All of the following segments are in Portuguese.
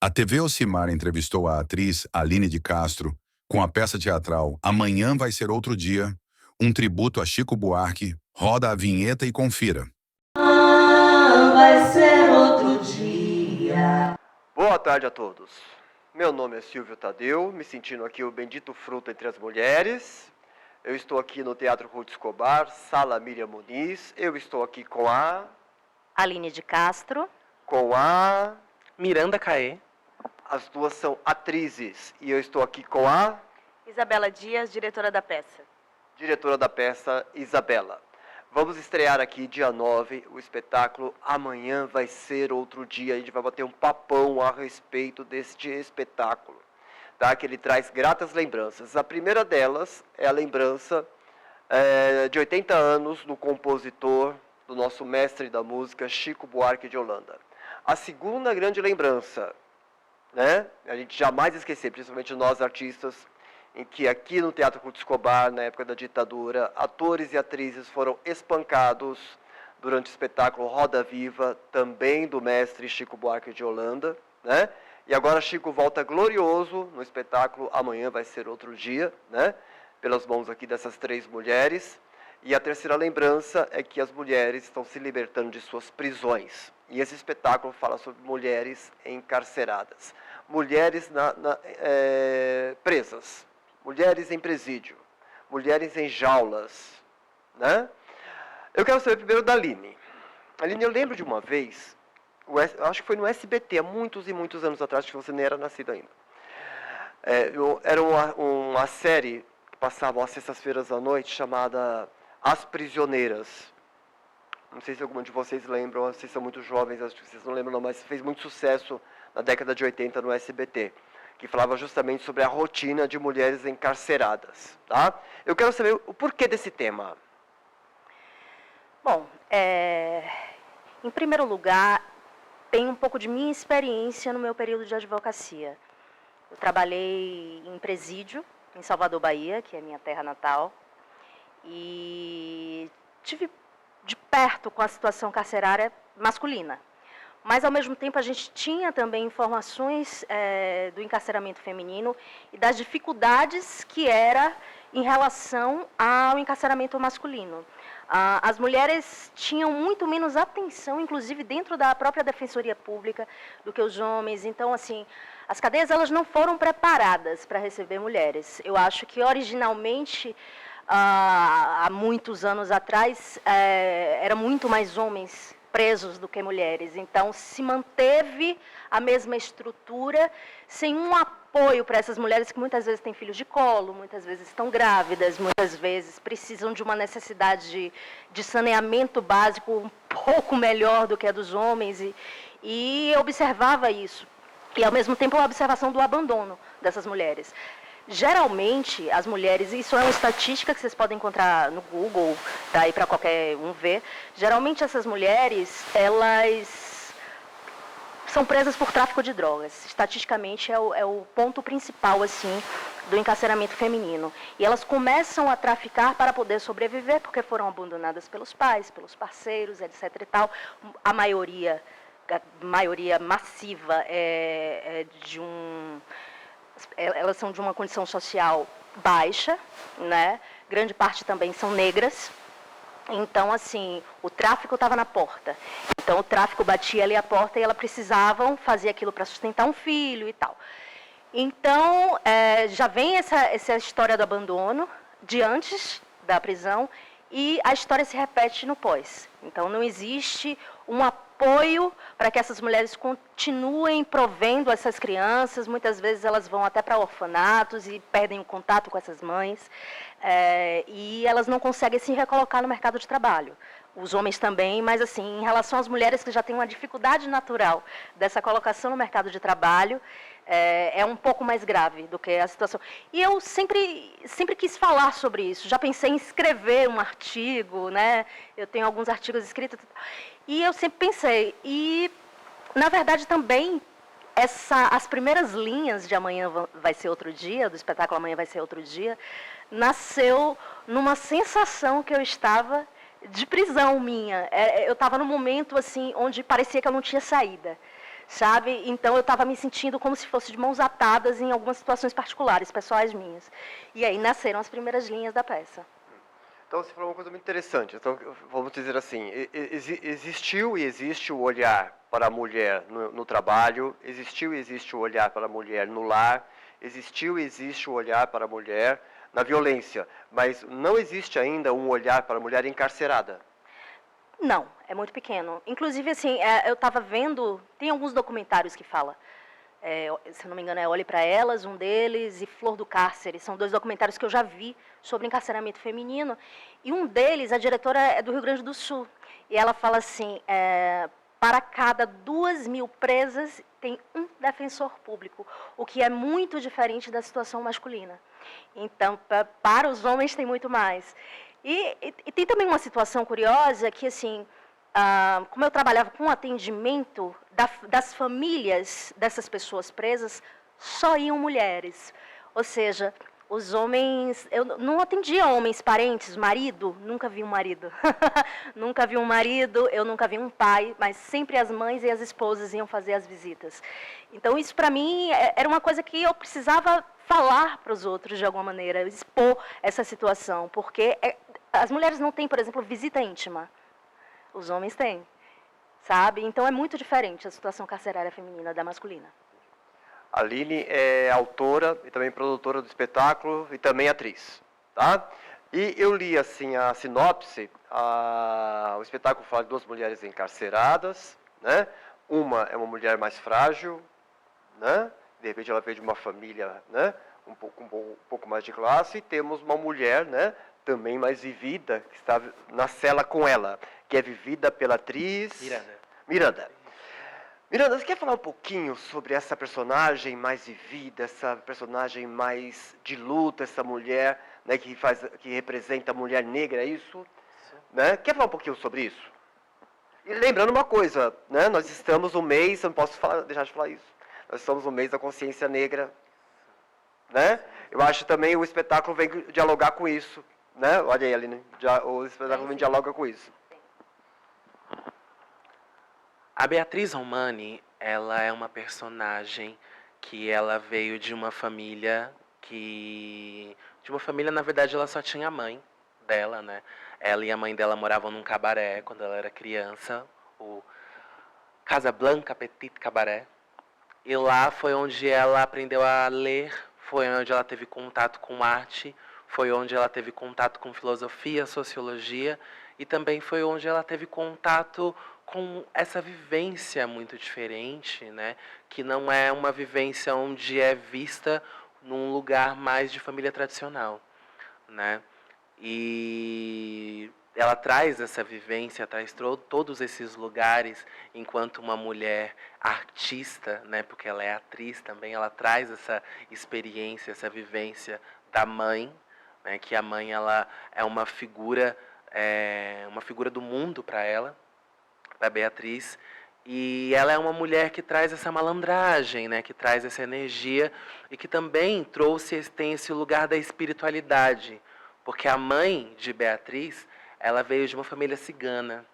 A TV Ocimar entrevistou a atriz Aline de Castro com a peça teatral Amanhã Vai Ser Outro Dia, um tributo a Chico Buarque. Roda a vinheta e confira. Vai ser outro dia. Boa tarde a todos. Meu nome é Silvio Tadeu, me sentindo aqui o bendito fruto entre as mulheres. Eu estou aqui no Teatro Ruth Escobar, Sala Miriam Muniz. Eu estou aqui com a... Aline de Castro. Com a... Miranda Caê. As duas são atrizes. E eu estou aqui com a... Isabela Dias, diretora da peça. Diretora da peça, Isabela. Vamos estrear aqui, dia 9, o espetáculo Amanhã Vai Ser Outro Dia. A gente vai bater um papão a respeito deste espetáculo, tá? Que ele traz gratas lembranças. A primeira delas é a lembrança de 80 anos do compositor, do nosso mestre da música, Chico Buarque de Holanda. A segunda grande lembrança, né? A gente jamais esquecer, principalmente nós artistas, em que aqui no Teatro Ruth Escobar, na época da ditadura, atores e atrizes foram espancados durante o espetáculo Roda Viva, também do mestre Chico Buarque de Holanda, né? E agora Chico volta glorioso no espetáculo Amanhã Vai Ser Outro Dia, né? Pelas mãos aqui dessas três mulheres. E a terceira lembrança é que as mulheres estão se libertando de suas prisões. E esse espetáculo fala sobre mulheres encarceradas, mulheres presas, mulheres em presídio, mulheres em jaulas, né? Eu quero saber primeiro da Aline. Aline, eu lembro de uma vez, acho que foi no SBT, há muitos e muitos anos atrás, que você nem era nascida ainda. Era uma série que passava às sextas-feiras à noite, chamada As Prisioneiras. Não sei se alguma de vocês lembram, vocês são muito jovens, acho que vocês não lembram não, mas fez muito sucesso na década de 80 no SBT. Que falava justamente sobre a rotina de mulheres encarceradas, tá? Eu quero saber o porquê desse tema. Bom, em primeiro lugar, tem um pouco de minha experiência no meu período de advocacia. Eu trabalhei em presídio, em Salvador, Bahia, que é minha terra natal, e tive de perto com a situação carcerária masculina. Mas, ao mesmo tempo, a gente tinha também informações do encarceramento feminino e das dificuldades que era em relação ao encarceramento masculino. As mulheres tinham muito menos atenção, inclusive dentro da própria Defensoria Pública, do que os homens. Então, assim, as cadeias elas não foram preparadas para receber mulheres. Eu acho que, originalmente, há muitos anos atrás, era muito mais homens presos do que mulheres. Então, se manteve a mesma estrutura, sem um apoio para essas mulheres que muitas vezes têm filhos de colo, muitas vezes estão grávidas, muitas vezes precisam de uma necessidade de saneamento básico um pouco melhor do que a dos homens. E eu observava isso. E, ao mesmo tempo, a observação do abandono dessas mulheres. Geralmente, as mulheres, isso é uma estatística que vocês podem encontrar no Google, tá aí para qualquer um ver. Geralmente, essas mulheres, elas são presas por tráfico de drogas. Estatisticamente, é o ponto principal, assim, do encarceramento feminino. E elas começam a traficar para poder sobreviver, porque foram abandonadas pelos pais, pelos parceiros, etc. e tal. A maioria massiva elas são de uma condição social baixa, né? Grande parte também são negras. Então, assim, o tráfico estava na porta. Então, o tráfico batia ali a porta e elas precisavam fazer aquilo para sustentar um filho e tal. Então, já vem essa história do abandono de antes da prisão e a história se repete no pós. Então, não existe um apoio para que essas mulheres continuem provendo essas crianças. Muitas vezes elas vão até para orfanatos e perdem o contato com essas mães. E elas não conseguem se recolocar no mercado de trabalho. Os homens também, mas assim, em relação às mulheres que já têm uma dificuldade natural dessa colocação no mercado de trabalho, é um pouco mais grave do que a situação. E eu sempre quis falar sobre isso. Já pensei em escrever um artigo, né? Eu tenho alguns artigos escritos. E eu sempre pensei. E, na verdade, também, as primeiras linhas de Amanhã Vai Ser Outro Dia, do espetáculo Amanhã Vai Ser Outro Dia, nasceu numa sensação que eu estava de prisão minha. Eu estava num momento assim, onde parecia que eu não tinha saída. sabe? Então eu estava me sentindo como se fosse de mãos atadas em algumas situações particulares, pessoais minhas. E aí nasceram as primeiras linhas da peça. Então, você falou uma coisa muito interessante. Então, vamos dizer assim, existiu e existe o olhar para a mulher no trabalho, existiu e existe o olhar para a mulher no lar, existiu e existe o olhar para a mulher na violência, mas não existe ainda um olhar para a mulher encarcerada. Não, é muito pequeno. Inclusive, assim, eu estava vendo, tem alguns documentários que falam, se eu não me engano, é Olhe para Elas, um deles, e Flor do Cárcere. São 2 documentários que eu já vi sobre encarceramento feminino. E um deles, a diretora é do Rio Grande do Sul. E ela fala assim, para cada 2.000 presas, tem um defensor público, o que é muito diferente da situação masculina. Então, para os homens, tem muito mais. E tem também uma situação curiosa que, assim, como eu trabalhava com atendimento das famílias dessas pessoas presas, só iam mulheres. Ou seja, os homens... Eu não atendia homens, parentes, marido, nunca vi um marido. Nunca vi um marido, eu nunca vi um pai, mas sempre as mães e as esposas iam fazer as visitas. Então, isso para mim era uma coisa que eu precisava falar para os outros de alguma maneira, expor essa situação, porque as mulheres não têm, por exemplo, visita íntima. Os homens têm, sabe? Então é muito diferente a situação carcerária feminina da masculina. A Aline é autora e também produtora do espetáculo e também atriz, tá? E eu li assim a sinopse, o espetáculo fala de 2 mulheres encarceradas, né? Uma é uma mulher mais frágil, né? De repente ela veio de uma família, né? um pouco mais de classe, e temos uma mulher, né? Também mais vivida, que está na cela com ela, que é vivida pela atriz... Miranda. Miranda, você quer falar um pouquinho sobre essa personagem mais vivida, essa personagem mais de luta, essa mulher, né, que representa a mulher negra, é isso? Né? Quer falar um pouquinho sobre isso? E lembrando uma coisa, né, nós estamos no mês, eu não posso deixar de falar isso, nós estamos no mês da consciência negra, né? Eu acho também o espetáculo vem dialogar com isso, né? Olha aí, Aline, o espetáculo vem dialoga com isso. A Beatriz Romani, ela é uma personagem que ela veio de uma família na verdade, ela só tinha a mãe dela, né? Ela e a mãe dela moravam num cabaré quando ela era criança, o Casablanca Petit Cabaret. E lá foi onde ela aprendeu a ler, foi onde ela teve contato com arte, foi onde ela teve contato com filosofia, sociologia, e também foi onde ela teve contato com essa vivência muito diferente, né? Que não é uma vivência onde é vista num lugar mais de família tradicional, né? E ela traz essa vivência, traz todos esses lugares enquanto uma mulher artista, né? Porque ela é atriz também, ela traz essa experiência, essa vivência da mãe, né? Que a mãe ela é uma figura do mundo para ela, da Beatriz, e ela é uma mulher que traz essa malandragem, né, que traz essa energia e que também tem esse lugar da espiritualidade, porque a mãe de Beatriz, ela veio de uma família cigana.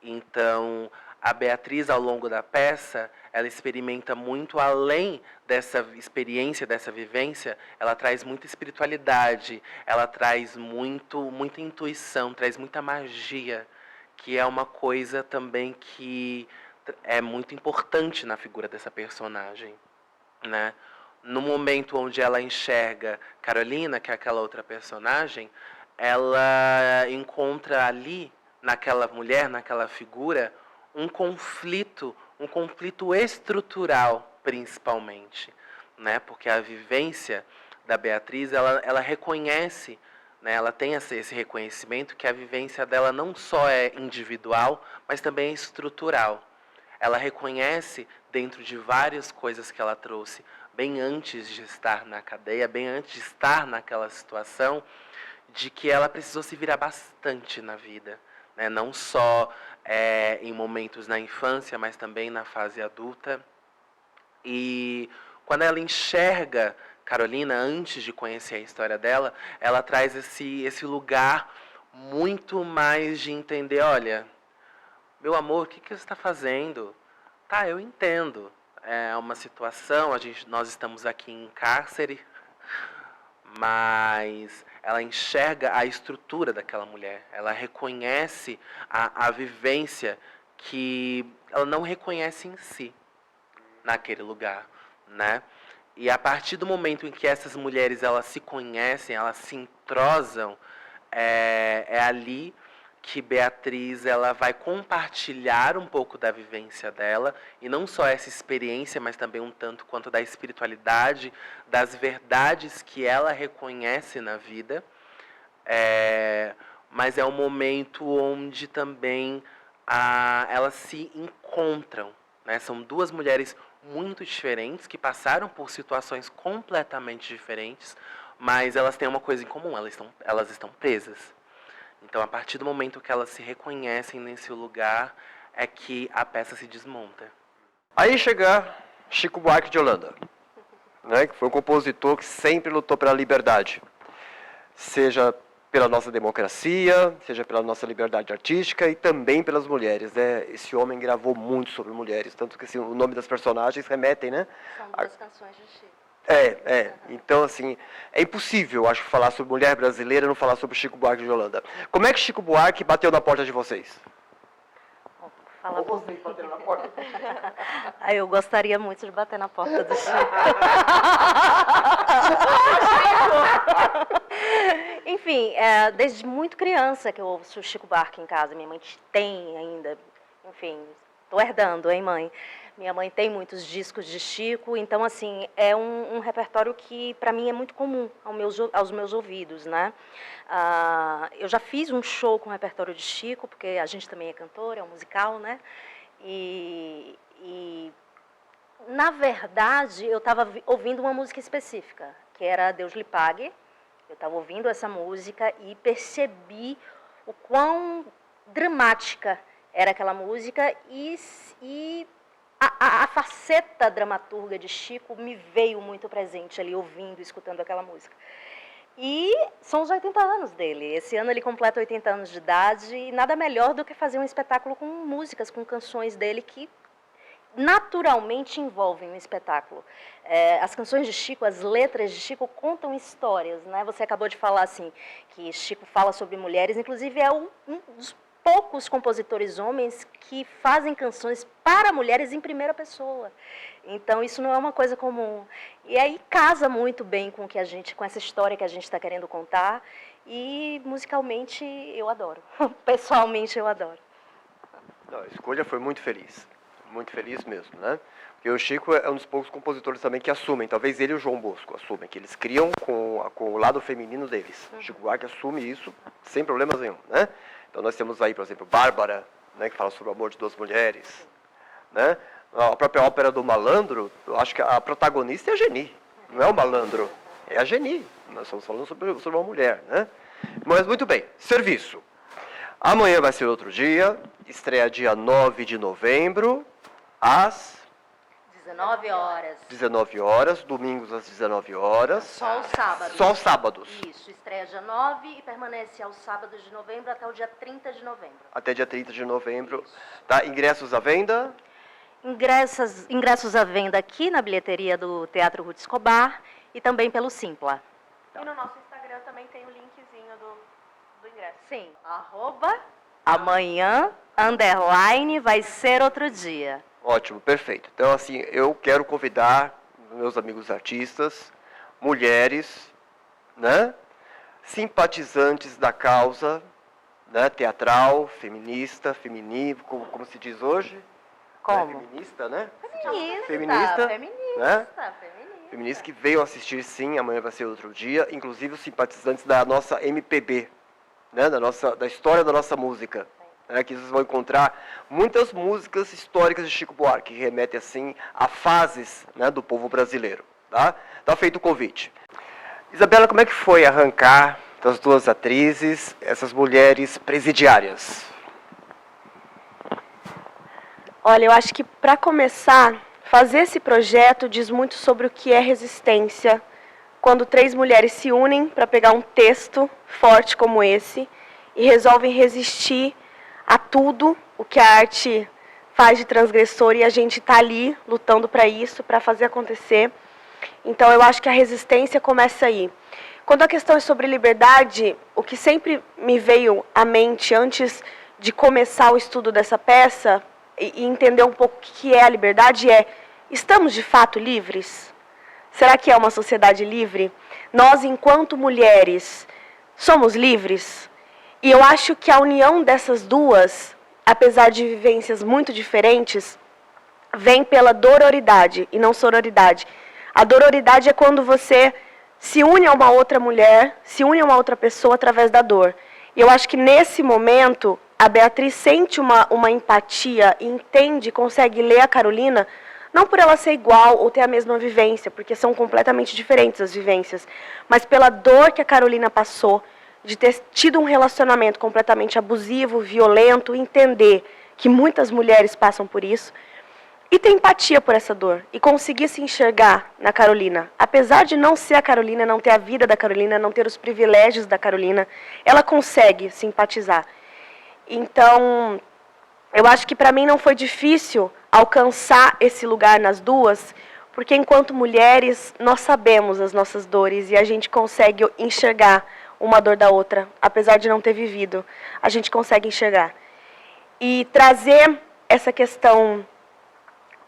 Então, a Beatriz, ao longo da peça, ela experimenta muito além dessa experiência, dessa vivência, ela traz muita espiritualidade, ela traz muita intuição, traz muita magia, que é uma coisa também que é muito importante na figura dessa personagem, né? No momento onde ela enxerga Carolina, que é aquela outra personagem, ela encontra ali, naquela mulher, naquela figura, um conflito estrutural, principalmente, né? Porque a vivência da Beatriz, ela reconhece, né, ela tem esse reconhecimento que a vivência dela não só é individual, mas também é estrutural. Ela reconhece, dentro de várias coisas que ela trouxe, bem antes de estar na cadeia, bem antes de estar naquela situação, de que ela precisou se virar bastante na vida, né? Não só em momentos na infância, mas também na fase adulta. E quando ela enxerga Carolina, antes de conhecer a história dela, ela traz esse lugar muito mais de entender, olha, meu amor, o que você está fazendo? Tá, eu entendo. É uma situação, nós estamos aqui em cárcere, mas ela enxerga a estrutura daquela mulher. Ela reconhece a vivência que ela não reconhece em si, naquele lugar, né? E a partir do momento em que essas mulheres elas se conhecem, elas se entrosam, é ali que Beatriz ela vai compartilhar um pouco da vivência dela, e não só essa experiência, mas também um tanto quanto da espiritualidade, das verdades que ela reconhece na vida. Mas é um momento onde também elas se encontram, né? São duas mulheres muito diferentes, que passaram por situações completamente diferentes, mas elas têm uma coisa em comum, elas estão presas. Então, a partir do momento que elas se reconhecem nesse lugar, é que a peça se desmonta. Aí chega Chico Buarque de Holanda, né, que foi um compositor que sempre lutou pela liberdade, seja pela nossa democracia, seja pela nossa liberdade artística e também pelas mulheres, né? Esse homem gravou muito sobre mulheres, tanto que assim, o nome das personagens remetem, né? São duas canções de Chico. Então, assim, é impossível, acho, falar sobre mulher brasileira e não falar sobre Chico Buarque de Holanda. Como é que Chico Buarque bateu na porta de vocês? Ou vocês bateram na porta? Eu gostaria muito de bater na porta do Chico. Enfim, desde muito criança que eu ouço o Chico Buarque em casa. Minha mãe tem ainda, enfim, estou herdando, hein, mãe? Minha mãe tem muitos discos de Chico, então, assim, é um repertório que, para mim, é muito comum aos meus ouvidos, né? Eu já fiz um show com repertório de Chico, porque a gente também é cantor, é um musical, né? E na verdade, eu estava ouvindo uma música específica, que era Deus lhe pague. Eu estava ouvindo essa música e percebi o quão dramática era aquela música e a faceta dramaturga de Chico me veio muito presente ali, ouvindo, escutando aquela música. E são os 80 anos dele. Esse ano ele completa 80 anos de idade e nada melhor do que fazer um espetáculo com músicas, com canções dele que naturalmente envolvem um espetáculo. As canções de Chico, as letras de Chico contam histórias, né? Você acabou de falar assim, que Chico fala sobre mulheres, inclusive é um dos poucos compositores homens que fazem canções para mulheres em primeira pessoa. Então, isso não é uma coisa comum. E aí casa muito bem com essa história que a gente está querendo contar. E, musicalmente, eu adoro. Pessoalmente, eu adoro. Não, a escolha foi muito feliz mesmo, né? Porque o Chico é um dos poucos compositores também que assumem, talvez ele e o João Bosco assumem, que eles criam com o lado feminino deles. O Chico Buarque assume isso sem problemas nenhum, né? Então nós temos aí, por exemplo, Bárbara, né, que fala sobre o amor de duas mulheres, né? A própria ópera do Malandro, eu acho que a protagonista é a Geni, não é o malandro, é a Geni. Nós estamos falando sobre uma mulher, né? Mas muito bem, serviço. Amanhã vai ser outro dia, estreia dia 9 de novembro, às 19 horas, domingos às 19 horas. Só os sábados. Só os sábados. Isso, estreia dia 9 e permanece aos sábados de novembro até o dia 30 de novembro. Até dia 30 de novembro. Tá? Ingressos à venda? Ingressos à venda aqui na bilheteria do Teatro Ruth Escobar e também pelo Simpla. E no nosso Instagram também tem o linkzinho do ingresso. Sim, @amanhã vai ser outro dia. Ótimo, perfeito. Então, assim, eu quero convidar meus amigos artistas, mulheres, né, simpatizantes da causa, né, teatral, feminista, feminino, como se diz hoje? Como? Né, feminista, né? Feminista, né? Feminista que veio assistir, sim, amanhã vai ser outro dia, inclusive os simpatizantes da nossa MPB, né, da história da nossa música. Que vocês vão encontrar muitas músicas históricas de Chico Buarque, que remetem assim a fases, né, do povo brasileiro. Tá? Tá feito o convite. Isabela, como é que foi arrancar das duas atrizes, essas mulheres presidiárias? Olha, eu acho que para começar, fazer esse projeto diz muito sobre o que é resistência, quando 3 mulheres se unem para pegar um texto forte como esse e resolvem resistir a tudo o que a arte faz de transgressor e a gente está ali lutando para isso, para fazer acontecer. Então, eu acho que a resistência começa aí. Quando a questão é sobre liberdade, o que sempre me veio à mente antes de começar o estudo dessa peça e entender um pouco o que é a liberdade é: estamos de fato livres? Será que é uma sociedade livre? Nós, enquanto mulheres, somos livres? E eu acho que a união dessas duas, apesar de vivências muito diferentes, vem pela dororidade e não sororidade. A dororidade é quando você se une a uma outra mulher, se une a uma outra pessoa através da dor. E eu acho que nesse momento, a Beatriz sente uma empatia, entende, consegue ler a Carolina, não por ela ser igual ou ter a mesma vivência, porque são completamente diferentes as vivências, mas pela dor que a Carolina passou, de ter tido um relacionamento completamente abusivo, violento, entender que muitas mulheres passam por isso, e ter empatia por essa dor, e conseguir se enxergar na Carolina. Apesar de não ser a Carolina, não ter a vida da Carolina, não ter os privilégios da Carolina, ela consegue simpatizar. Então, eu acho que para mim não foi difícil alcançar esse lugar nas duas, porque enquanto mulheres, nós sabemos as nossas dores, e a gente consegue enxergar uma dor da outra, apesar de não ter vivido, a gente consegue enxergar. E trazer essa questão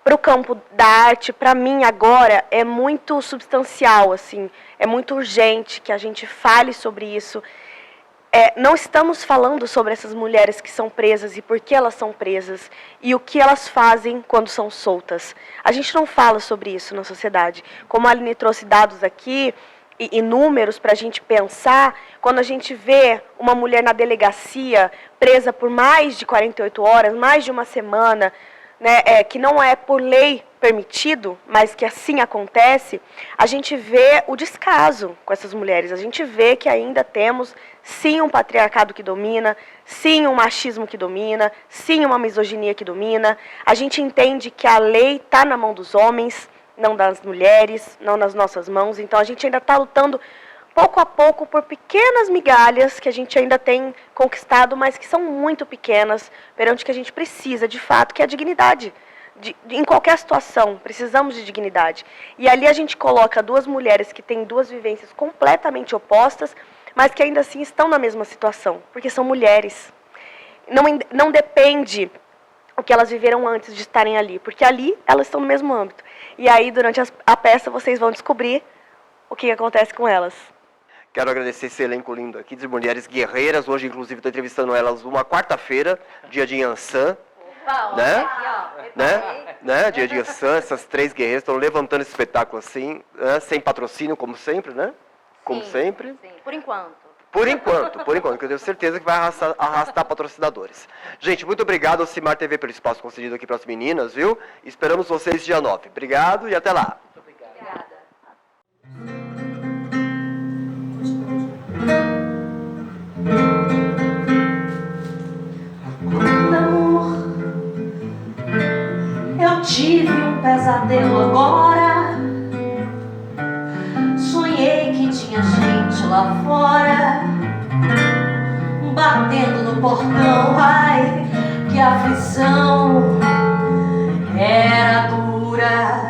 para o campo da arte, para mim agora, é muito substancial, assim, é muito urgente que a gente fale sobre isso. Não estamos falando sobre essas mulheres que são presas e por que elas são presas e o que elas fazem quando são soltas. A gente não fala sobre isso na sociedade. Como a Aline trouxe dados aqui e números para a gente pensar, quando a gente vê uma mulher na delegacia presa por mais de 48 horas, mais de uma semana, né, que não é por lei permitido, mas que assim acontece, a gente vê o descaso com essas mulheres. A gente vê que ainda temos, sim, um patriarcado que domina, sim, um machismo que domina, sim, uma misoginia que domina. A gente entende que a lei está na mão dos homens, não das mulheres, não nas nossas mãos. Então, a gente ainda está lutando pouco a pouco por pequenas migalhas que a gente ainda tem conquistado, mas que são muito pequenas perante o que a gente precisa, de fato, que é a dignidade. Em qualquer situação, precisamos de dignidade. E ali a gente coloca duas mulheres que têm duas vivências completamente opostas, mas que ainda assim estão na mesma situação, porque são mulheres. Não depende o que elas viveram antes de estarem ali, porque ali elas estão no mesmo âmbito. E aí, durante a peça, vocês vão descobrir o que acontece com elas. Quero agradecer esse elenco lindo aqui de mulheres guerreiras. Hoje, inclusive, estou entrevistando elas numa quarta-feira, dia de Yansan. Né? Dia de Yansan, essas três guerreiras estão levantando esse espetáculo assim, né? Sem patrocínio, como sempre, né? Como sempre. Sim, por enquanto. Por enquanto, que eu tenho certeza que vai arrastar patrocinadores. Gente, muito obrigado ao Cimar TV pelo espaço concedido aqui para as meninas, viu? Esperamos vocês dia 9. Obrigado e até lá. Muito obrigada. Amor, eu tive um pesadelo agora. Sonhei que tinha gente lá fora batendo no portão. Ai, que aflição, era dura.